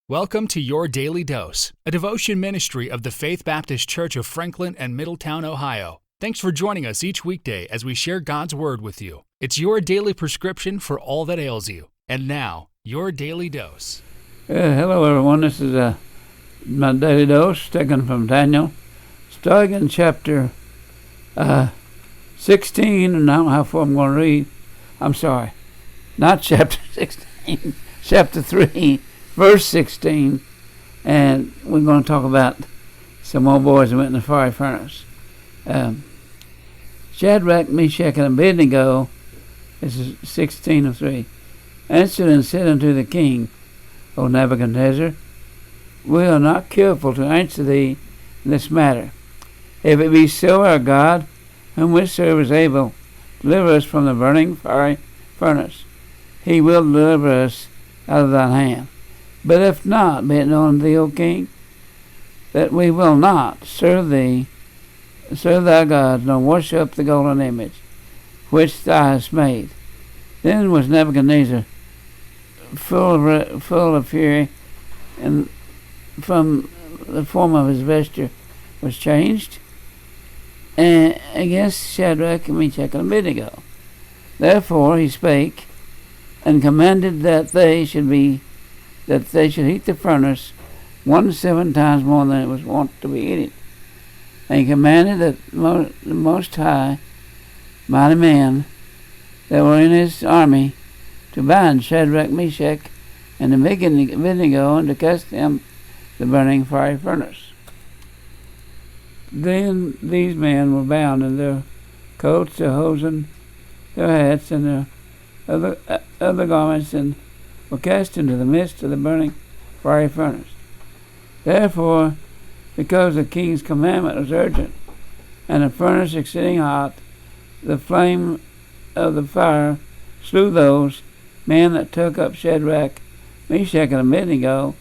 Welcome to Your Daily Dose, a devotion ministry of the Faith Baptist Church of Franklin and Middletown, Ohio. Thanks for joining us each weekday as we share God's Word with you. It's your daily prescription for all that ails you. And now, Your Daily Dose. Hello everyone, this is my Daily Dose, taken from Daniel, starting in chapter 16, and I don't know how far I'm going to read. I'm sorry, not chapter 16, chapter 3. Verse 16, and we're going to talk about some old boys that went in the fiery furnace. Shadrach, Meshach, and Abednego, this is 16:3, answered and said unto the king, O Nebuchadnezzar, we are not careful to answer thee in this matter. If it be so, our God, whom we serve, is able to deliver us from the burning fiery furnace, he will deliver us out of thine hand. But if not, be it known unto thee, O king, that we will not serve thy gods, nor worship the golden image which thou hast made. Then was Nebuchadnezzar full of fury, and from the form of his vesture was changed, and against Shadrach, Meshach, and Abednego. Therefore he spake, and commanded that they should heat the furnace 7 times more than it was wont to be heated. And he commanded that the Most High, mighty men that were in his army, to bind Shadrach, Meshach, and Abednego, and to cast them the burning fiery furnace. Then these men were bound in their coats, their hosen, their hats, and their other garments, and were cast into the midst of the burning fiery furnace. Therefore, because the king's commandment was urgent, and the furnace exceeding hot, the flame of the fire slew those men that took up Shadrach, Meshach, and Abednego,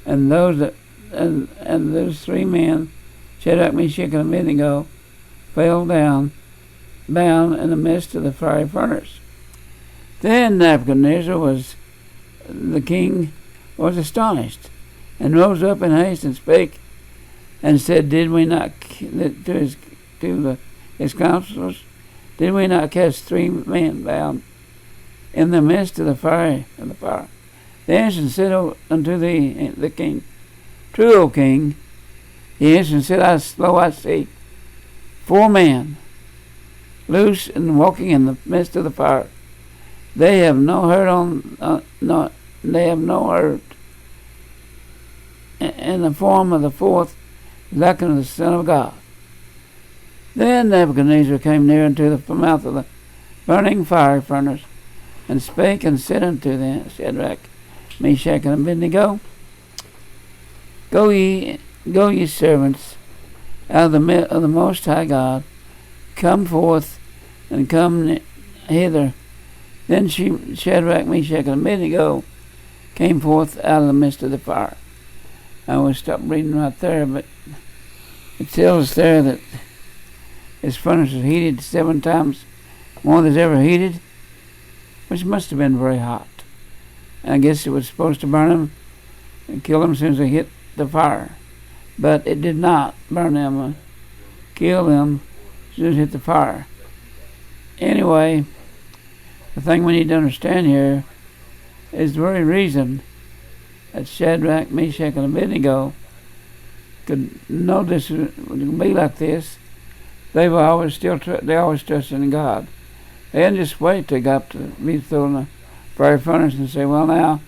and those 3 men, Shadrach, Meshach, and Abednego, fell down, bound in the midst of the fiery furnace. Then Nebuchadnezzar the king was astonished, and rose up in haste and spake, and said, Did we not to his counselors, did we not cast 3 men bound in the midst of the fire? They answered and said unto the king, True, O king. He answered and said, Lo, I see 4 men loose and walking in the midst of the fire. They have no hurt and the form of the 4th is like unto the Son of God. Then Nebuchadnezzar came near unto the mouth of the burning fire furnace, and spake and said unto them, Shadrach, Meshach, and Abednego, Go ye servants out of the Most High God, come forth and come hither. Then Shadrach, Meshach, and Abednego came forth out of the midst of the fire. I will stop reading right there, but it tells us there that his furnace was heated 7 times more than it's ever heated, which must have been very hot. And I guess it was supposed to burn them and kill them as soon as they hit the fire. But it did not burn them or kill them as soon as it hit the fire. Anyway, the thing we need to understand here is the very reason that Shadrach, Meshach, and Abednego could know this would be like this. They always trusted in God. They didn't just wait till they got to be thrown in the fiery furnace and say, well, now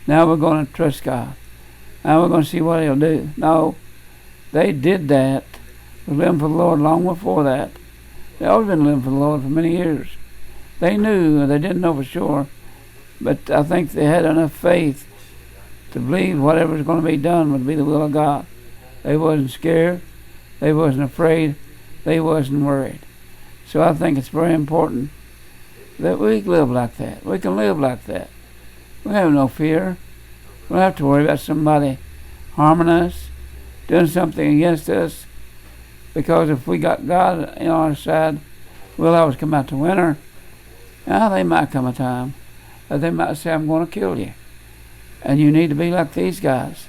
we're going to trust God. Now we're going to see what He'll do. No, they did that, living for the Lord long before that. They always been living for the Lord for many years. They knew, they didn't know for sure, but I think they had enough faith to believe whatever was going to be done would be the will of God. They wasn't scared. They wasn't afraid. They wasn't worried. So I think it's very important that we live like that. We can live like that. We have no fear. We don't have to worry about somebody harming us, doing something against us, because if we got God on our side, we'll always come out the winner. Now, they might come a time that they might say, I'm going to kill you. And you need to be like these guys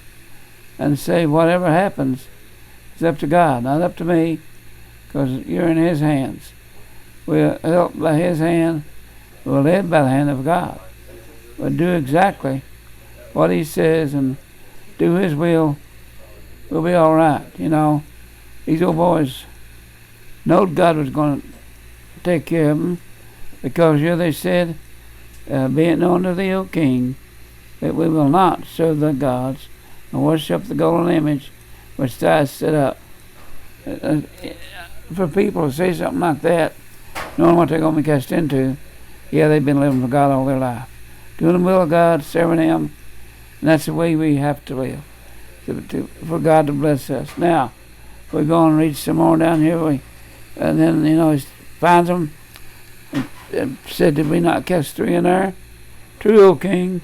and say whatever happens is up to God, not up to me, because you're in His hands. We're helped by His hand. We're led by the hand of God. We'll do exactly what He says and do His will. We'll be all right. You know, these old boys knowed God was going to take care of them, because here they said, be it known to thee, O King, that we will not serve the gods and worship the golden image which thou hast set up. For people to say something like that, knowing what they're going to be cast into, yeah, they've been living for God all their life. Doing the will of God, serving Him, and that's the way we have to live, for God to bless us. Now, we're going to read some more down here. And then, He finds them and said, did we not cast 3 in there? True, O King.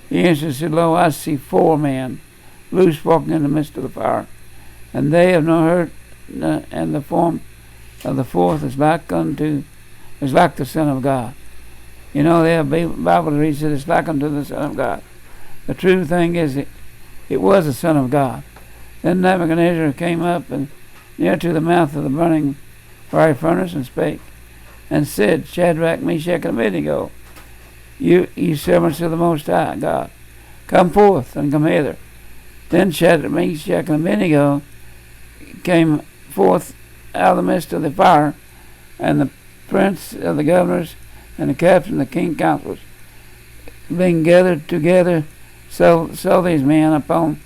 He answered and said, lo, I see 4 men loose walking in the midst of the fire, and they have no hurt, and the form of the 4th is like the Son of God. They have a Bible that reads that it's like unto the Son of God. The true thing is it was the Son of God. Then Nebuchadnezzar came up and near to the mouth of the burning fiery furnace and spake, and said, Shadrach, Meshach, and Abednego, ye servants of the Most High God, come forth and come hither. Then Shadrach, Meshach, and Abednego came forth out of the midst of the fire, and the prince of the governors and the captain of the king's counselors, being gathered together, saw these men, upon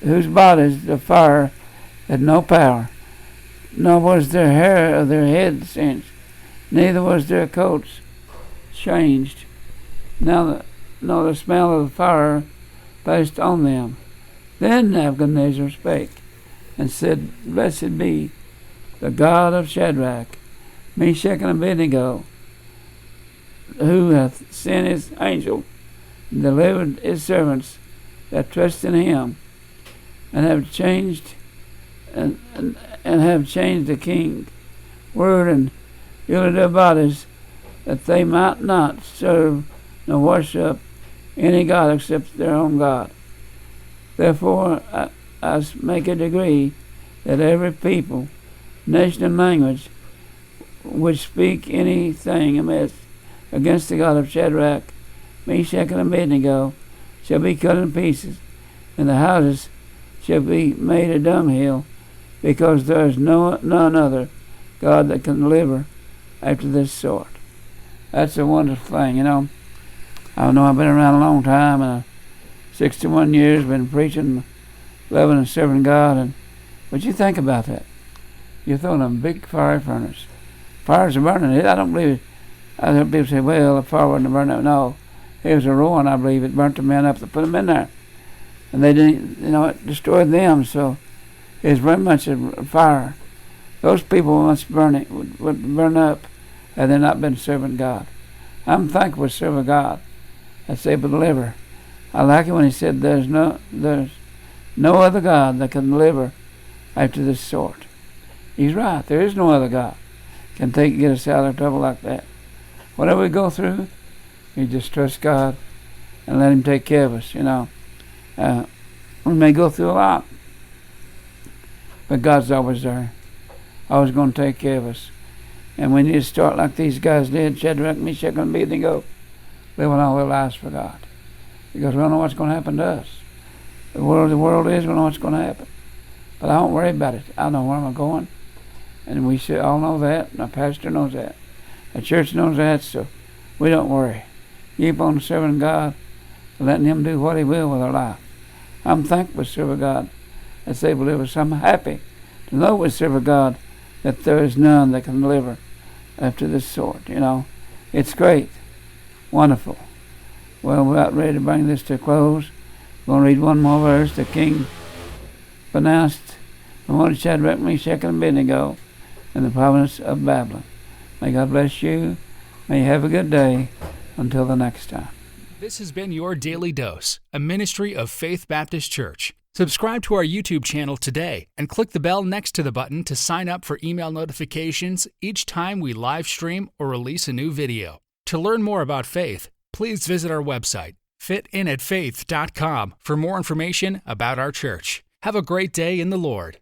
whose bodies the fire had no power, nor was their hair of their heads singed, neither was their coats changed, nor the smell of the fire passed on them. Then Nebuchadnezzar spake, and said, Blessed be the God of Shadrach, Meshach, and Abednego, who hath sent His angel and delivered His servants that trust in Him, and have changed the king's word, and healed their bodies, that they might not serve nor worship any god except their own God. Therefore I make a decree that every people, nation, and language which speak anything amiss against the God of Shadrach, Meshach, and Abednego shall be cut in pieces, and the houses shall be made a dunghill, because there is none other God that can deliver after this sort. That's a wonderful thing, I know I've been around a long time, and 61 years been preaching, loving and serving God, but you think about that. You're throwing a big fiery furnace. Fires are burning. I don't believe it. I heard people say, well, the fire wasn't burning up. No, it was a roaring, I believe. It burnt the men up to put them in there. And they didn't, it destroyed them, so it's very much a fire. Those people must would burn up had they not been serving God. I'm thankful to serve a God that's able to deliver. I like it when He said there's no other God that can deliver after this sort. He's right. There is no other God can get us out of trouble like that. Whatever we go through, we just trust God and let Him take care of us, we may go through a lot, but God's always there, always going to take care of us. And we need to start like these guys did, Shadrach, Meshach, and Abednego, living all their lives for God, because we don't know what's going to happen to us. The world is, we don't know what's going to happen, but I don't worry about it. I know where I'm going, and we should all know that, and our pastor knows that, the church knows that, so we don't worry. Keep on serving God and letting Him do what He will with our life. I'm thankful to serve a God that's able to deliver us. I'm happy to know we serve a God that there is none that can deliver after this sort. It's great, wonderful. Well, we're about ready to bring this to a close. We're going to read one more verse. The king pronounced the one Shadrach, Meshach, and Abednego in the province of Babylon. May God bless you. May you have a good day. Until the next time. This has been your Daily Dose, a ministry of Faith Baptist Church. Subscribe to our YouTube channel today and click the bell next to the button to sign up for email notifications each time we live stream or release a new video. To learn more about faith, please visit our website, fitinatfaith.com for more information about our church. Have a great day in the Lord.